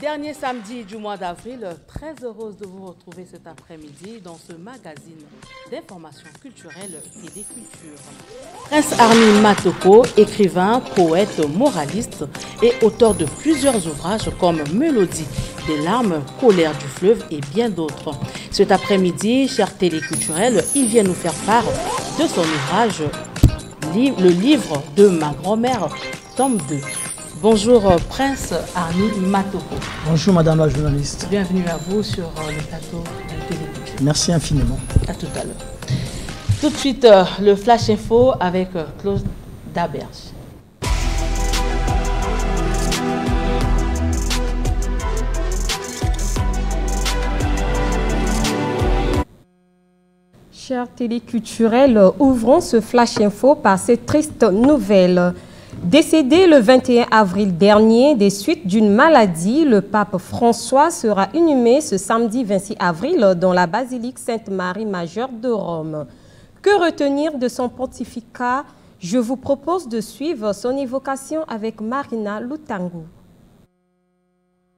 Dernier samedi du mois d'avril, très heureuse de vous retrouver cet après-midi dans ce magazine d'information culturelle et des cultures. Prince Army Matoko, écrivain, poète, moraliste et auteur de plusieurs ouvrages comme Mélodie des larmes, Colère du fleuve et bien d'autres. Cet après-midi, chers téléculturels, il vient nous faire part de son ouvrage Le livre de ma grand-mère, tome 2. Bonjour Prince Army Matoko. Bonjour Madame la journaliste. Bienvenue à vous sur le plateau de Téléculture. Merci infiniment. À tout à l'heure. Tout de suite, le Flash Info avec Claude Daberge. Chers téléculturels, ouvrons ce Flash Info par cette triste nouvelle. Décédé le 21 avril dernier des suites d'une maladie, le pape François sera inhumé ce samedi 26 avril dans la basilique Sainte-Marie-Majeure de Rome. Que retenir de son pontificat? Je vous propose de suivre son évocation avec Marina Lutangu.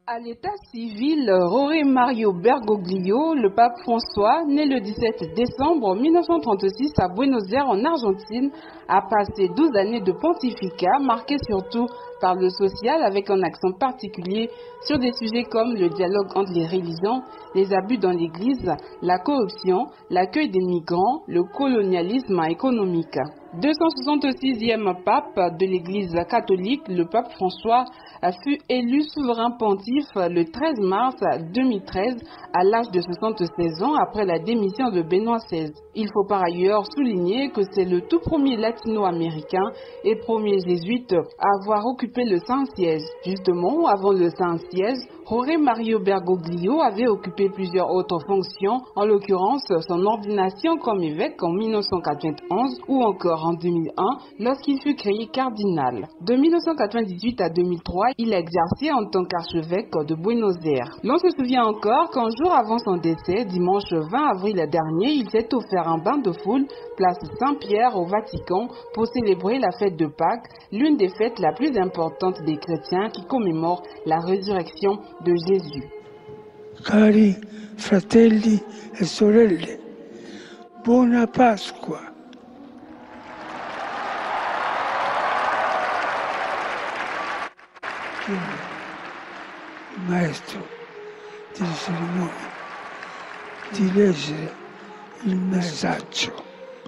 À l'état civil, Jorge Mario Bergoglio, le pape François, né le 17 décembre 1936 à Buenos Aires en Argentine, a passé 12 années de pontificat marquées surtout par le social avec un accent particulier sur des sujets comme le dialogue entre les religions, les abus dans l'église, la corruption, l'accueil des migrants, le colonialisme économique. 266e pape de l'église catholique, le pape François fut élu souverain pontife le 13 mars 2013 à l'âge de 76 ans après la démission de Benoît XVI. Il faut par ailleurs souligner que c'est le tout premier latino-américain et premier jésuite à avoir occupé le Saint-Siège. Justement, avant le Saint-Siège, Jorge Mario Bergoglio avait occupé plusieurs autres fonctions, en l'occurrence son ordination comme évêque en 1991 ou encore en 2001 lorsqu'il fut créé cardinal. De 1998 à 2003, il a exercé en tant qu'archevêque de Buenos Aires. L'on se souvient encore qu'un jour avant son décès, dimanche 20 avril dernier, il s'est offert un bain de foule place Saint-Pierre au Vatican pour célébrer la fête de Pâques, l'une des fêtes la plus importante des chrétiens qui commémore la résurrection de Jésus. Cari fratelli e sorelle, buona Pasqua. Il maestro delle cerimonie di leggere il messaggio.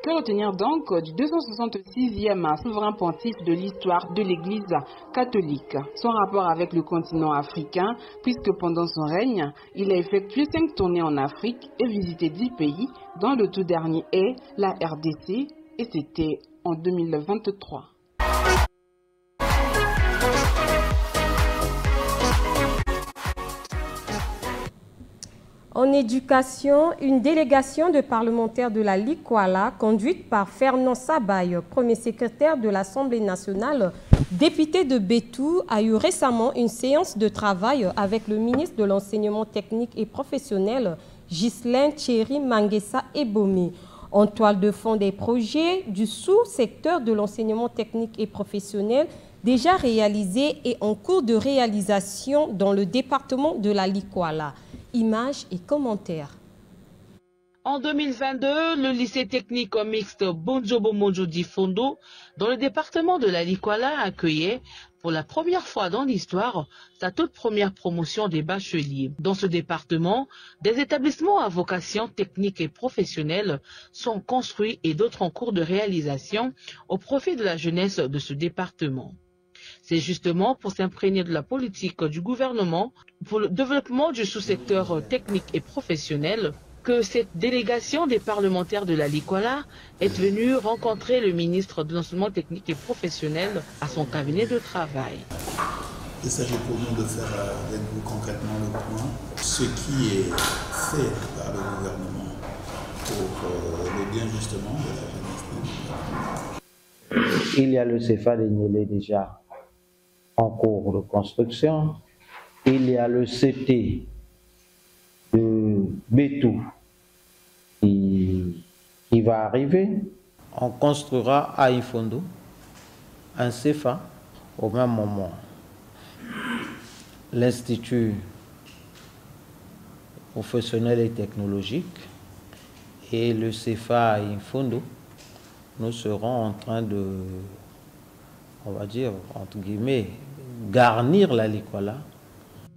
Que retenir donc du 266e souverain pontife de l'histoire de l'Église catholique? Son rapport avec le continent africain, puisque pendant son règne, il a effectué 5 tournées en Afrique et visité 10 pays, dont le tout dernier est la RDC, et c'était en 2023. En éducation, une délégation de parlementaires de la Likuala, conduite par Fernand Sabaye, premier secrétaire de l'Assemblée nationale, député de Bétou, a eu récemment une séance de travail avec le ministre de l'Enseignement technique et professionnel, Ghislain Thierry Manguessa Ebomé. En toile de fond des projets du sous-secteur de l'enseignement technique et professionnel déjà réalisés et en cours de réalisation dans le département de la Likuala. Images et commentaires. En 2022, le lycée technique mixte Bonjobo Monjo Difondo, dans le département de la Likuala, accueillait pour la première fois dans l'histoire sa toute première promotion des bacheliers. Dans ce département, des établissements à vocation technique et professionnelle sont construits et d'autres en cours de réalisation au profit de la jeunesse de ce département. C'est justement pour s'imprégner de la politique du gouvernement pour le développement du sous-secteur technique et professionnel que cette délégation des parlementaires de la Likuala est venue rencontrer le ministre de l'Enseignement technique et professionnel à son cabinet de travail. Il s'agit pour nous de faire avec vous concrètement le point, ce qui est fait par le gouvernement pour le bien justement de la jeunesse. Il y a le CFA de Niélé déjà en cours de construction. Il y a le CT de Bétou qui va arriver. On construira à Ifondo un CFA au même moment. l'Institut professionnel et technologique et le CFA Infondo, nous serons en train de, on va dire, entre guillemets, garnir la Likwala.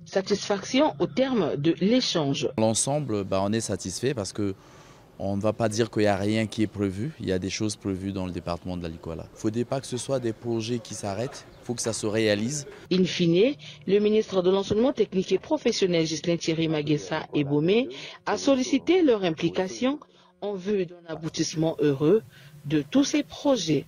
Satisfaction au terme de l'échange. L'ensemble, on est satisfait parce que on ne va pas dire qu'il n'y a rien qui est prévu. Il y a des choses prévues dans le département de la Likwala. Il ne faudrait pas que ce soit des projets qui s'arrêtent. Il faut que ça se réalise. In fine, le ministre de l'Enseignement technique et professionnel, Ghislain Thierry Maguessa et Bomé, a sollicité leur implication en vue d'un aboutissement heureux de tous ces projets.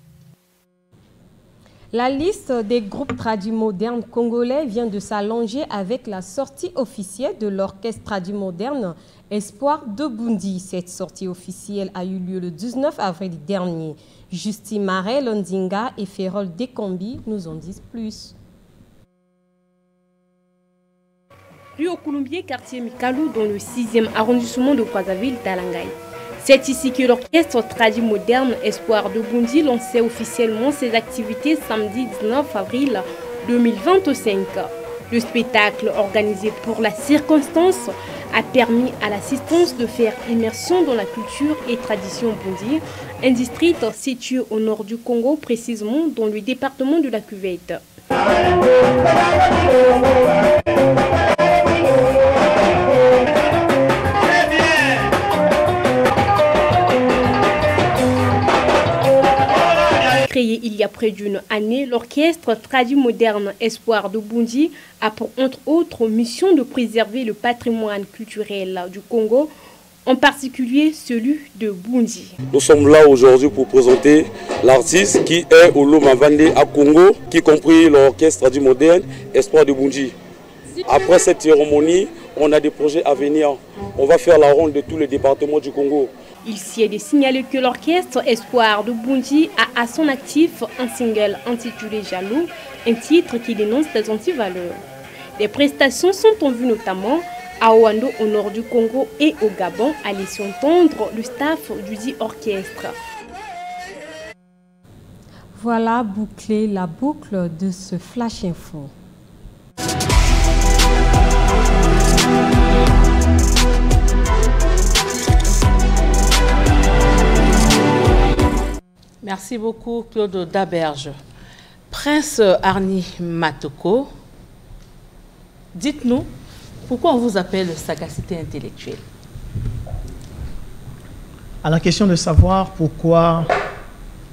La liste des groupes tradis-modernes congolais vient de s'allonger avec la sortie officielle de l'orchestre tradis-moderne Espoir de Bundi. Cette sortie officielle a eu lieu le 19 avril dernier. Justine Marais, Londinga et Ferrol Dekombi nous en disent plus. Rue au Colombier, quartier Mikalou, dans le 6e arrondissement de Brazzaville, Talangaï. C'est ici que l'orchestre tradit moderne Espoir de Bundi lançait officiellement ses activités samedi 19 avril 2025. Le spectacle organisé pour la circonstance a permis à l'assistance de faire immersion dans la culture et tradition Bundi, un district situé au nord du Congo, précisément dans le département de la Cuvette. Créé il y a près d'une année, l'orchestre tradit moderne Espoir de Bundi a pour entre autres mission de préserver le patrimoine culturel du Congo, en particulier celui de Bundi. Nous sommes là aujourd'hui pour présenter l'artiste qui est Olo Mavande à Congo, qui compris l'orchestre tradit moderne Espoir de Bundi. Après cette cérémonie, on a des projets à venir. On va faire la ronde de tous les départements du Congo. Il s'y est de signaler que l'orchestre Espoir de Bundi a à son actif un single intitulé Jaloux, un titre qui dénonce les antivaleurs. Des prestations sont en vue notamment à Oando au nord du Congo et au Gabon, à laisser entendre le staff du dit orchestre. Voilà bouclée la boucle de ce Flash Info. Merci beaucoup Claude Daberge. Prince Arni Matoko, dites-nous pourquoi on vous appelle sagacité intellectuelle. À la question de savoir pourquoi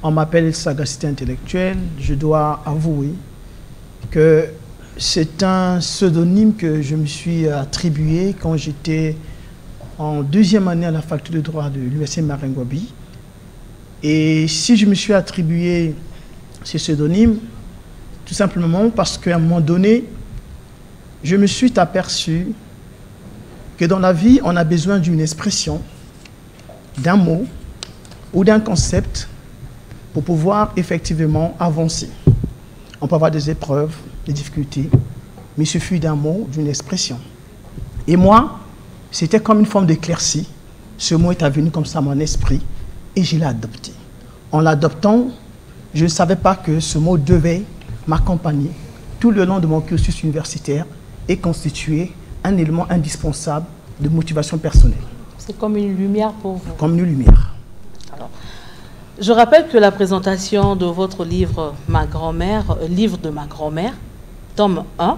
on m'appelle sagacité intellectuelle, je dois avouer que c'est un pseudonyme que je me suis attribué quand j'étais en deuxième année à la faculté de droit de l'université Maringouabi. Et si je me suis attribué ce pseudonyme, tout simplement parce qu'à un moment donné, je me suis aperçu que dans la vie, on a besoin d'une expression, d'un mot ou d'un concept pour pouvoir effectivement avancer. On peut avoir des épreuves, des difficultés, mais il suffit d'un mot, d'une expression. Et moi, c'était comme une forme d'éclaircie. Ce mot est venu comme ça à mon esprit. Et je l'ai adopté. En l'adoptant, je ne savais pas que ce mot devait m'accompagner tout le long de mon cursus universitaire et constituer un élément indispensable de motivation personnelle. C'est comme une lumière pour vous. Comme une lumière. Alors, je rappelle que la présentation de votre livre « Ma grand-mère », livre de ma grand-mère, tome 1,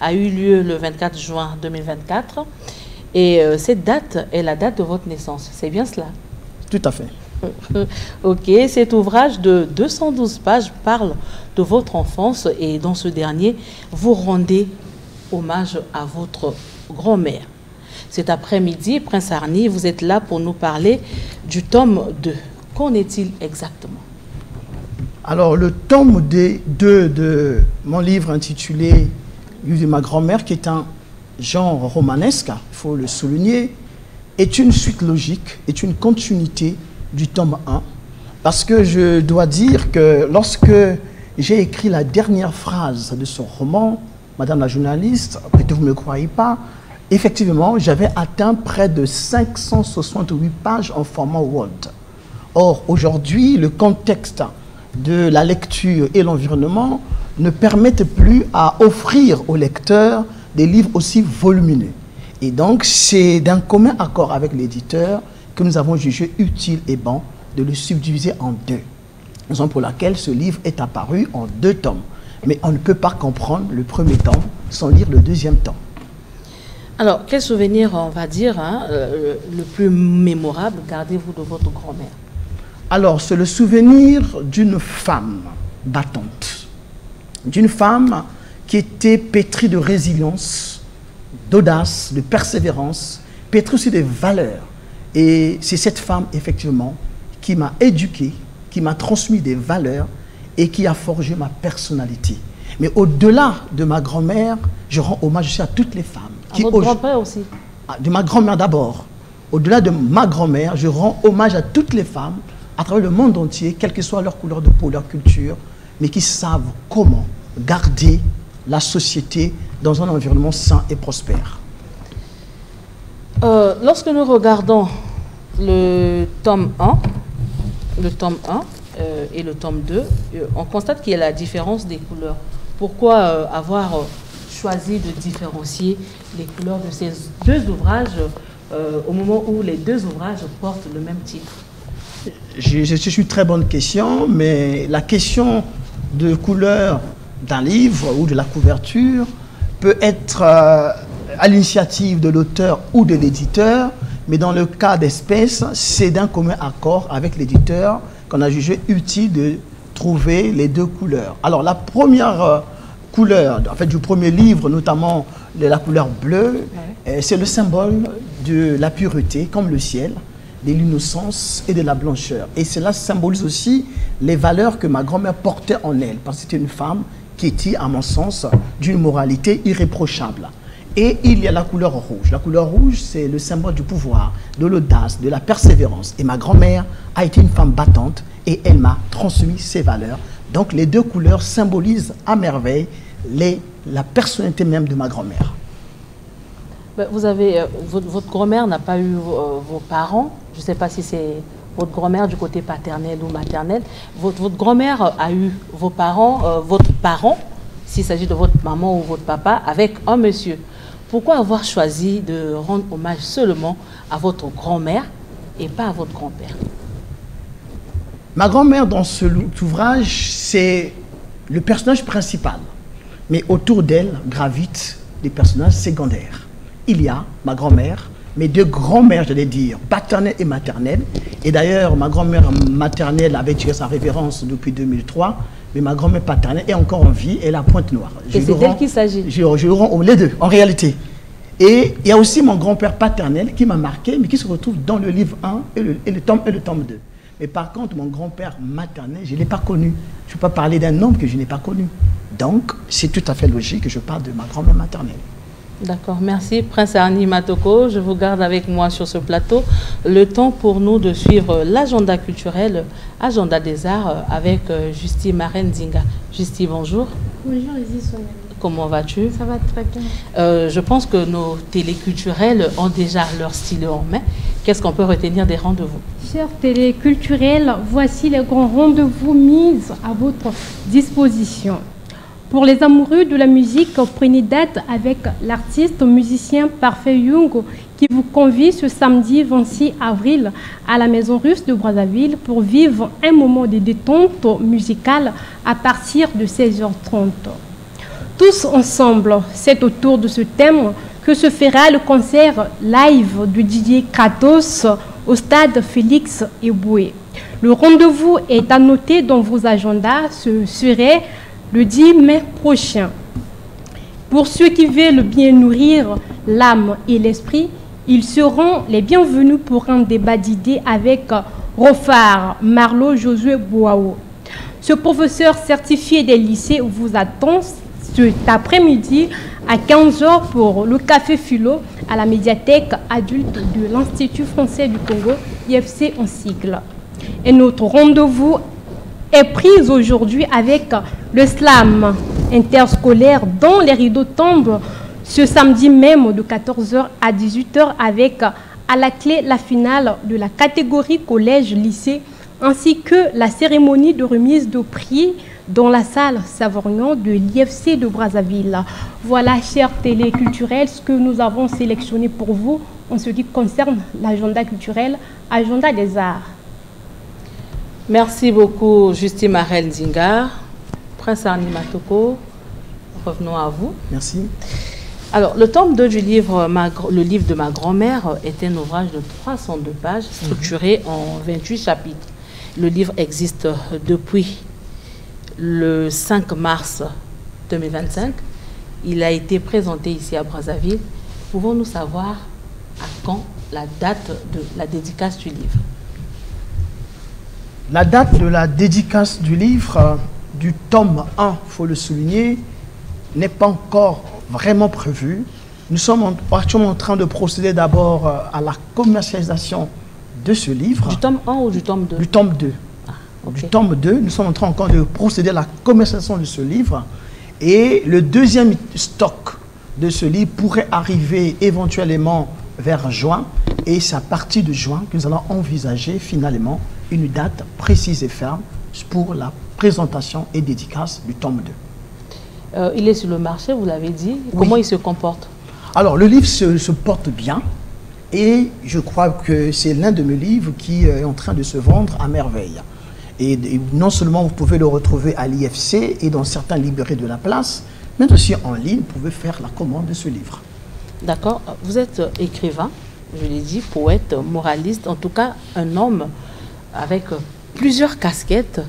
a eu lieu le 24 juin 2024. Et cette date est la date de votre naissance. C'est bien cela? Tout à fait. Ok, cet ouvrage de 212 pages parle de votre enfance et dans ce dernier, vous rendez hommage à votre grand-mère. Cet après-midi, Prince Arni, vous êtes là pour nous parler du tome 2. Qu'en est-il exactement? Alors, le tome 2 de mon livre intitulé « Livre de ma grand-mère », qui est un genre romanesque, il faut le souligner, est une suite logique, est une continuité du tome 1, parce que je dois dire que lorsque j'ai écrit la dernière phrase de ce roman, Madame la journaliste, peut-être vous ne me croyez pas, effectivement, j'avais atteint près de 568 pages en format Word. Or, aujourd'hui, le contexte de la lecture et l'environnement ne permettent plus à offrir au lecteur des livres aussi volumineux. Et donc, c'est d'un commun accord avec l'éditeur que nous avons jugé utile et bon de le subdiviser en deux. Raison pour laquelle ce livre est apparu en 2 tomes. Mais on ne peut pas comprendre le premier tome sans lire le deuxième tome. Alors, quel souvenir, on va dire, le plus mémorable gardez-vous de votre grand-mère? Alors, c'est le souvenir d'une femme battante, d'une femme qui était pétrie de résilience, d'audace, de persévérance, pétrie aussi de valeurs. Et c'est cette femme, effectivement, qui m'a éduqué, qui m'a transmis des valeurs et qui a forgé ma personnalité. Mais au-delà de ma grand-mère, je rends hommage aussi à toutes les femmes. À votre grand-père aussi? De ma grand-mère d'abord. Au-delà de ma grand-mère, je rends hommage à toutes les femmes à travers le monde entier, quelle que soit leur couleur de peau, leur culture, mais qui savent comment garder la société dans un environnement sain et prospère. Lorsque nous regardons le tome 1, et le tome 2, on constate qu'il y a la différence des couleurs. Pourquoi avoir choisi de différencier les couleurs de ces 2 ouvrages au moment où les 2 ouvrages portent le même titre? C'est une très bonne question, mais la question de couleur d'un livre ou de la couverture peut être à l'initiative de l'auteur ou de l'éditeur, mais dans le cas d'espèce, c'est d'un commun accord avec l'éditeur qu'on a jugé utile de trouver les 2 couleurs. Alors la première couleur, en fait du premier livre, notamment de la couleur bleue, c'est le symbole de la pureté, comme le ciel, de l'innocence et de la blancheur. Et cela symbolise aussi les valeurs que ma grand-mère portait en elle, parce que c'était une femme qui était, à mon sens, d'une moralité irréprochable. Et il y a la couleur rouge. La couleur rouge, c'est le symbole du pouvoir, de l'audace, de la persévérance. Et ma grand-mère a été une femme battante et elle m'a transmis ses valeurs. Donc les 2 couleurs symbolisent à merveille la personnalité même de ma grand-mère. Vous avez, votre grand-mère n'a pas eu vos parents. Je ne sais pas si c'est votre grand-mère du côté paternel ou maternel. Votre grand-mère a eu vos parents, votre parent, s'il s'agit de votre maman ou votre papa, avec un monsieur. Pourquoi avoir choisi de rendre hommage seulement à votre grand-mère et pas à votre grand-père? Ma grand-mère, dans cet ouvrage, c'est le personnage principal. Mais autour d'elle gravitent des personnages secondaires. Il y a ma grand-mère, mes 2 grands-mères, j'allais dire, paternelle et maternelle. Et d'ailleurs, ma grand-mère maternelle avait tiré sa révérence depuis 2003. Mais ma grand-mère paternelle est encore en vie, elle a Pointe-Noire. Et c'est d'elle qu'il s'agit? Je rends les 2, en réalité. Et il y a aussi mon grand-père paternel qui m'a marqué, mais qui se retrouve dans le livre 1 et le tome 2. Mais par contre, mon grand-père maternel, je ne l'ai pas connu. Je ne peux pas parler d'un homme que je n'ai pas connu. Donc, c'est tout à fait logique que je parle de ma grand-mère maternelle. D'accord, merci. Prince Arni Matoko, je vous garde avec moi sur ce plateau. Le temps pour nous de suivre l'agenda culturel, agenda des arts, avec Justy Marendinga. Justy, bonjour. Bonjour, Isis. Comment vas-tu? Ça va très bien. Je pense que nos téléculturels ont déjà leur stylo en main. Qu'est-ce qu'on peut retenir des rendez-vous? Chers téléculturels, voici les grands rendez-vous mis à votre disposition. Pour les amoureux de la musique, prenez date avec l'artiste musicien Parfait Young qui vous convie ce samedi 26 avril à la Maison Russe de Brazzaville pour vivre un moment de détente musicale à partir de 16h30. Tous ensemble, c'est autour de ce thème que se fera le concert live de Didier Kratos au stade Félix Eboué. Le rendez-vous est à noter dans vos agendas, ce serait le 10 mai prochain. Pour ceux qui veulent bien nourrir l'âme et l'esprit, ils seront les bienvenus pour un débat d'idées avec Rofar Marlo Josué Bouao. Ce professeur certifié des lycées vous attend cet après-midi à 15h pour le café philo à la médiathèque adulte de l'Institut français du Congo, IFC en sigle. Et notre rendez-vous est pris aujourd'hui avec le slam interscolaire dont les rideaux tombent ce samedi même de 14h à 18h avec à la clé la finale de la catégorie collège-lycée ainsi que la cérémonie de remise de prix dans la salle Savorgnan de l'IFC de Brazzaville. Voilà, chers téléculturels, ce que nous avons sélectionné pour vous en ce qui concerne l'agenda culturel, agenda des arts. Merci beaucoup, Justine Marel Nzingar. Prince Arni Matoko, revenons à vous. Merci. Alors, le tome 2 du livre, le livre de ma grand-mère, est un ouvrage de 302 pages, structuré en 28 chapitres. Le livre existe depuis le 5 mars 2025. Il a été présenté ici à Brazzaville. Pouvons-nous savoir à quand la date de la dédicace du livre? La date de la dédicace du livre, du tome 1, il faut le souligner, n'est pas encore vraiment prévue. Nous sommes en train de procéder d'abord à la commercialisation de ce livre. Du tome 1 ou du tome 2? Du tome 2. Ah, okay. Du tome 2, nous sommes en train encore de procéder à la commercialisation de ce livre. Et le deuxième stock de ce livre pourrait arriver éventuellement vers juin. Et c'est à partir de juin que nous allons envisager finalement une date précise et ferme pour la présentation et dédicace du tome 2. Il est sur le marché, vous l'avez dit. Oui. Comment il se comporte? Alors, le livre se porte bien et je crois que c'est l'un de mes livres qui est en train de se vendre à merveille. Et non seulement vous pouvez le retrouver à l'IFC et dans certains librairies de la place, mais aussi en ligne, vous pouvez faire la commande de ce livre. D'accord. Vous êtes écrivain, je l'ai dit, poète, moraliste, en tout cas un homme avec plusieurs casquettes.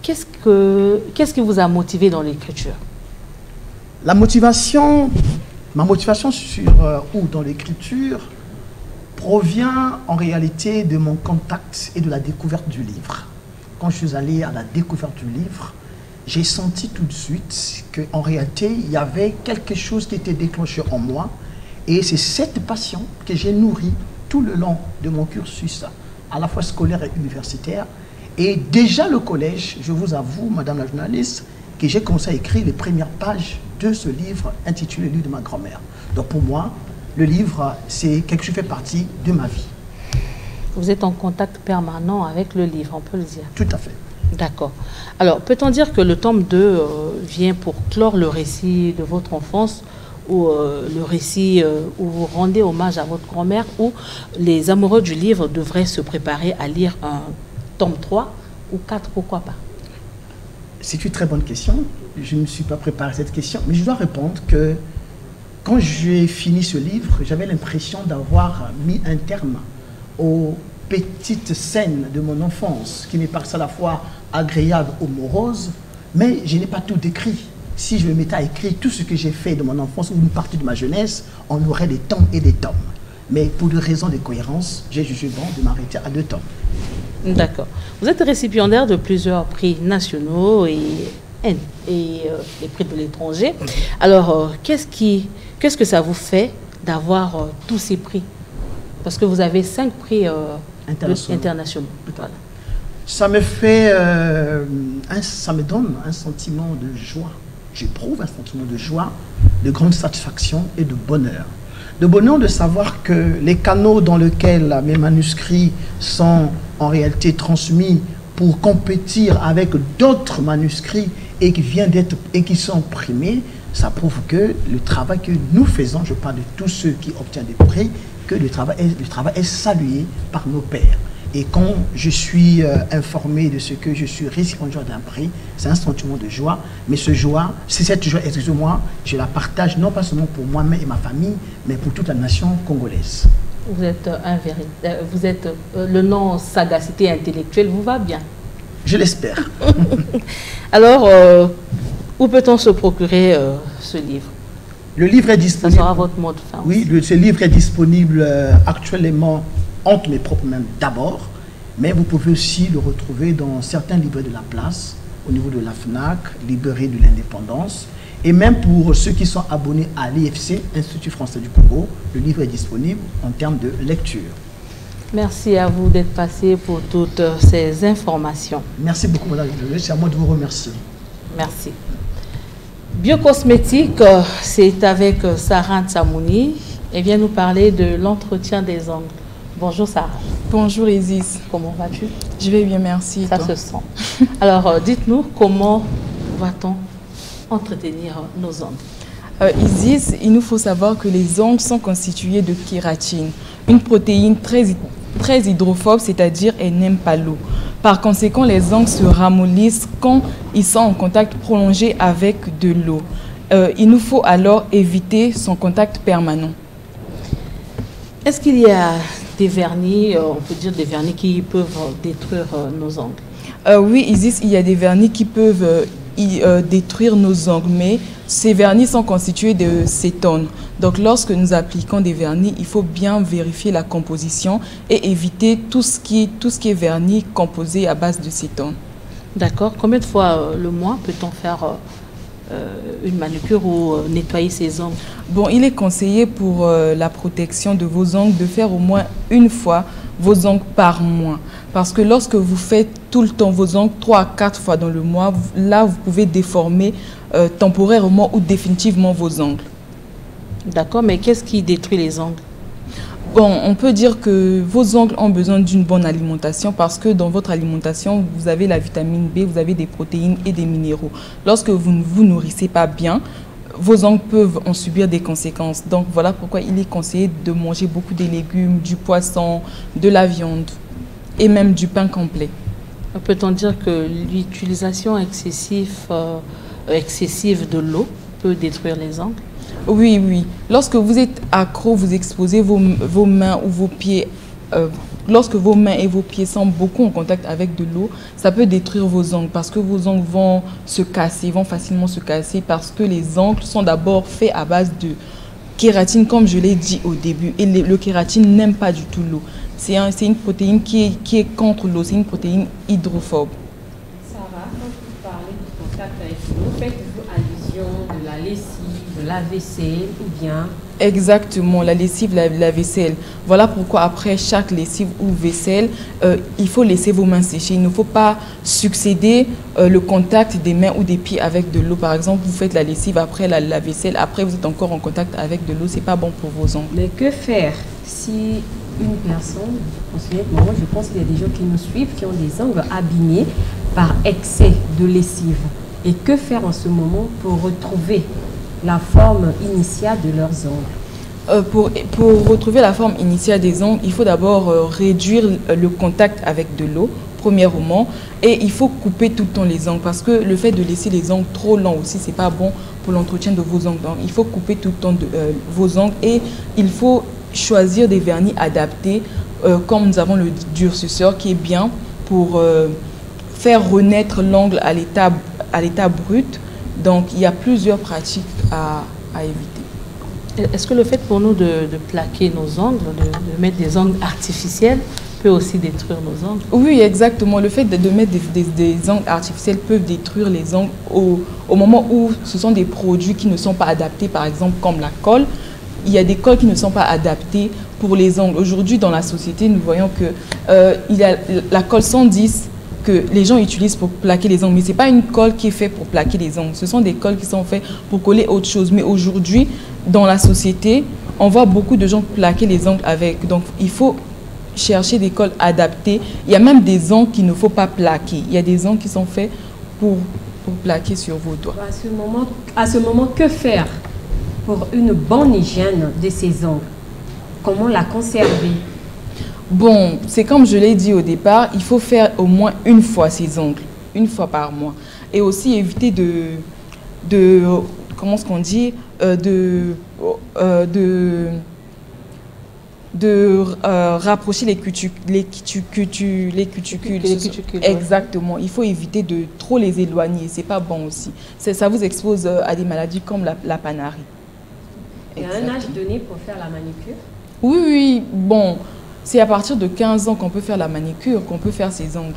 Qu'est-ce qui vous a motivé dans l'écriture? Ma motivation dans l'écriture provient en réalité de mon contact et de la découverte du livre. Quand je suis allé à la découverte du livre, j'ai senti tout de suite qu'en réalité, il y avait quelque chose qui était déclenché en moi. Et c'est cette passion que j'ai nourrie tout le long de mon cursus, à la fois scolaire et universitaire. Et déjà le collège, je vous avoue, madame la journaliste, que j'ai commencé à écrire les premières pages de ce livre intitulé « Le livre de ma grand-mère ». Donc pour moi, le livre, c'est quelque chose qui fait partie de ma vie. Vous êtes en contact permanent avec le livre, on peut le dire? Tout à fait. D'accord. Alors, peut-on dire que le tome 2 vient pour clore le récit de votre enfance ou le récit où vous rendez hommage à votre grand-mère, ou les amoureux du livre devraient se préparer à lire un tome 3 ou 4, pourquoi pas? C'est une très bonne question. Je ne me suis pas préparé à cette question, mais je dois répondre que quand j'ai fini ce livre, j'avais l'impression d'avoir mis un terme aux petites scènes de mon enfance qui me paraissaient à la fois agréables ou moroses, mais je n'ai pas tout décrit. Si je me mettais à écrire tout ce que j'ai fait de mon enfance ou une partie de ma jeunesse, on aurait des tomes et des tomes. Mais pour des raisons de cohérence, j'ai jugé bon de m'arrêter à 2 tomes. D'accord. Vous êtes récipiendaire de plusieurs prix nationaux et les prix de l'étranger. Alors, qu'est-ce que ça vous fait d'avoir tous ces prix? Parce que vous avez 5 prix internationaux. Voilà. Ça me fait, ça me donne un sentiment de joie. J'éprouve un sentiment de joie, de grande satisfaction et de bonheur. De bonheur de savoir que les canaux dans lesquels mes manuscrits sont en réalité transmis pour compétir avec d'autres manuscrits et qui sont primés, ça prouve que le travail que nous faisons, je parle de tous ceux qui obtiennent des prix, que le travail est salué par nos pairs. Et quand je suis informé de ce que je suis récipiendaire d'un prix, c'est un sentiment de joie. Mais cette joie, excusez-moi, je la partage non pas seulement pour moi-même et ma famille, mais pour toute la nation congolaise. Vous êtes le nom sagacité intellectuelle vous va bien? Je l'espère. Alors, où peut-on se procurer ce livre? Le livre est disponible. Ça sera votre mot de fin. Oui, ce livre est disponible actuellement entre mes propres mains d'abord, mais vous pouvez aussi le retrouver dans certains librairies de la place, au niveau de la FNAC, librairie de l'Indépendance, et même pour ceux qui sont abonnés à l'IFC, Institut français du Congo, le livre est disponible en termes de lecture. Merci à vous d'être passé pour toutes ces informations. Merci beaucoup, madame. C'est à moi de vous remercier. Merci. Biocosmétique, c'est avec Sarah Tsamouni. Elle vient nous parler de l'entretien des ongles. Bonjour Sarah. Bonjour Isis. Comment vas-tu? Je vais bien, merci. Ça se sent. Alors, dites-nous, comment va-t-on entretenir nos ongles? Isis, il nous faut savoir que les ongles sont constitués de kératine, une protéine très hydrophobe, c'est-à-dire elle n'aime pas l'eau. Par conséquent, les ongles se ramollissent quand ils sont en contact prolongé avec de l'eau. Il nous faut alors éviter son contact permanent. Est-ce qu'il y a des vernis, on peut dire des vernis qui peuvent détruire nos ongles? Oui, Isis, il y a des vernis qui peuvent détruire nos ongles, mais ces vernis sont constitués de cétone. Donc lorsque nous appliquons des vernis, il faut bien vérifier la composition et éviter tout ce qui est vernis composé à base de cétone. D'accord. Combien de fois le mois peut-on faire une manucure ou nettoyer ses ongles? Bon, il est conseillé pour la protection de vos ongles de faire au moins une fois vos ongles par mois. Parce que lorsque vous faites tout le temps vos ongles 3 à 4 fois dans le mois, là vous pouvez déformer temporairement ou définitivement vos ongles. D'accord, mais qu'est-ce qui détruit les ongles? Bon, on peut dire que vos ongles ont besoin d'une bonne alimentation parce que dans votre alimentation, vous avez la vitamine B, vous avez des protéines et des minéraux. Lorsque vous ne vous nourrissez pas bien, vos ongles peuvent en subir des conséquences. Donc voilà pourquoi il est conseillé de manger beaucoup de légumes, du poisson, de la viande et même du pain complet. Peut-on dire que l'utilisation excessive de l'eau peut détruire les ongles? Oui, oui. Lorsque vous êtes accro, vous exposez vos mains ou vos pieds. Lorsque vos mains et vos pieds sont beaucoup en contact avec de l'eau, ça peut détruire vos ongles parce que vos ongles vont se casser, vont facilement se casser parce que les ongles sont d'abord faits à base de kératine, comme je l'ai dit au début. Et le kératine n'aime pas du tout l'eau. C'est une protéine qui est contre l'eau, c'est une protéine hydrophobe. Sarah, quand vous parlez du contact avec l'eau, faites-vous allusion de la lessive, de la vaisselle ou bien? Exactement, la lessive, la vaisselle. Voilà pourquoi après chaque lessive ou vaisselle, il faut laisser vos mains sécher. Il ne faut pas succéder le contact des mains ou des pieds avec de l'eau. Par exemple, vous faites la lessive après la vaisselle, après vous êtes encore en contact avec de l'eau, c'est pas bon pour vos ongles. Mais que faire si une personne, moi je pense qu'il y a des gens qui nous suivent, qui ont des ongles abîmés par excès de lessive. Et que faire en ce moment pour retrouver la forme initiale de leurs ongles? Pour retrouver la forme initiale des ongles, il faut d'abord réduire le contact avec de l'eau, premièrement, et il faut couper tout le temps les ongles parce que le fait de laisser les ongles trop longs aussi, c'est pas bon pour l'entretien de vos ongles. Donc, il faut couper tout le temps vos ongles et il faut choisir des vernis adaptés, comme nous avons le durcisseur qui est bien pour faire renaître l'ongle à l'état brut. Donc, il y a plusieurs pratiques à éviter. Est-ce que le fait pour nous de plaquer nos ongles, de mettre des ongles artificiels, peut aussi détruire nos ongles? Oui, exactement. Le fait de mettre des ongles artificiels peut détruire les ongles au moment où ce sont des produits qui ne sont pas adaptés, par exemple comme la colle. Il y a des colles qui ne sont pas adaptées pour les ongles. Aujourd'hui, dans la société, nous voyons que il y a la colle 110 que les gens utilisent pour plaquer les ongles. Mais ce n'est pas une colle qui est faite pour plaquer les ongles. Ce sont des colles qui sont faites pour coller autre chose. Mais aujourd'hui, dans la société, on voit beaucoup de gens plaquer les ongles avec. Donc, il faut chercher des colles adaptées. Il y a même des ongles qu'il ne faut pas plaquer. Il y a des ongles qui sont faits pour plaquer sur vos doigts. À ce moment, que faire pour une bonne hygiène de ces ongles? Comment la conserver? Bon, c'est comme je l'ai dit au départ, il faut faire au moins une fois ses ongles, une fois par mois. Et aussi éviter comment est-ce qu'on dit, rapprocher les cuticules. Exactement. Il faut éviter de trop les éloigner. C'est pas bon aussi. Ça vous expose à des maladies comme la panarie. Il y a un âge donné pour faire la manicure? Oui, oui. Bon, c'est à partir de 15 ans qu'on peut faire la manicure, qu'on peut faire ses ongles.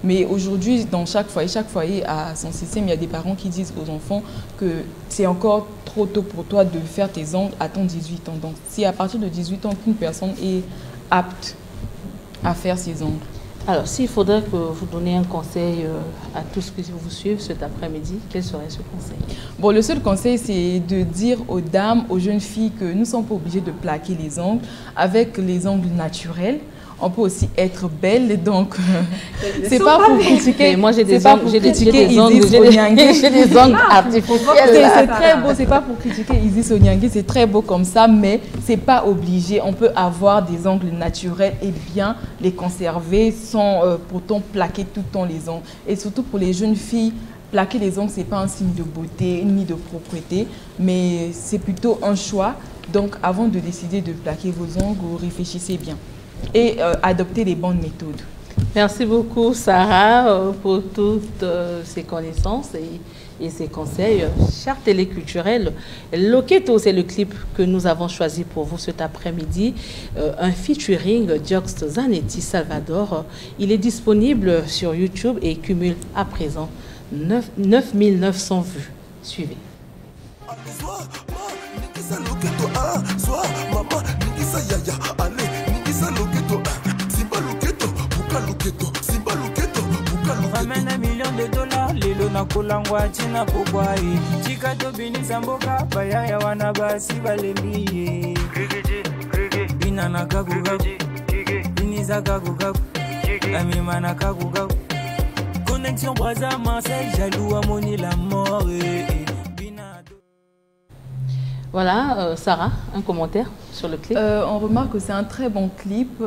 Mais aujourd'hui, dans chaque foyer a son système. Il y a des parents qui disent aux enfants que c'est encore trop tôt pour toi de faire tes ongles à ton 18 ans. Donc, c'est à partir de 18 ans qu'une personne est apte à faire ses ongles. Alors, s'il faudrait que vous donniez un conseil à tous ceux qui vous suivent cet après-midi, quel serait ce conseil? Bon, le seul conseil, c'est de dire aux dames, aux jeunes filles que nous ne sommes pas obligés de plaquer les ongles avec les ongles naturels. On peut aussi être belle, donc c'est pas pour critiquer. Moi, j'ai des ongles artificiels. C'est très beau, c'est pas pour critiquer Isis Onyangue, c'est très beau comme ça, mais c'est pas obligé. On peut avoir des ongles naturels et bien les conserver sans pourtant plaquer tout le temps les ongles. Et surtout pour les jeunes filles, plaquer les ongles, c'est pas un signe de beauté ni de propreté, mais c'est plutôt un choix. Donc, avant de décider de plaquer vos ongles, réfléchissez bien. Et adopter les bonnes méthodes. Merci beaucoup Sarah pour toutes ces connaissances et ces conseils. Chers téléculturels, Loketo, c'est le clip que nous avons choisi pour vous cet après-midi. Un featuring Diox Zanetti Salvador. Il est disponible sur YouTube et cumule à présent 9900 vues. Suivez. Ramène $1 million, lelo na kolangwa china pokwae chika to binisa mboka paya wana basi balembiye bina na kaguga binisa kaguga amima na kaguga connexion Brazza Marseille jaloux à Moni la mort. Voilà, Sarah, un commentaire sur le clip. On remarque que c'est un très bon clip.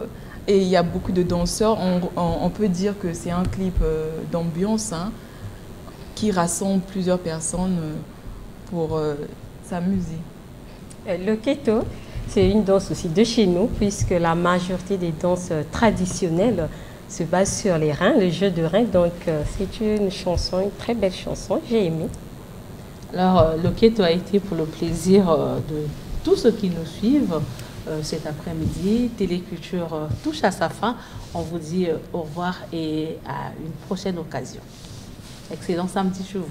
Et il y a beaucoup de danseurs. On peut dire que c'est un clip d'ambiance qui rassemble plusieurs personnes pour s'amuser. Le keto, c'est une danse aussi de chez nous, puisque la majorité des danses traditionnelles se basent sur les reins, le jeu de reins. Donc c'est une chanson, une très belle chanson, j'ai aimé. Alors, le keto a été pour le plaisir de tous ceux qui nous suivent. Cet après-midi, Téléculture touche à sa fin. On vous dit au revoir et à une prochaine occasion. Excellent samedi chez vous.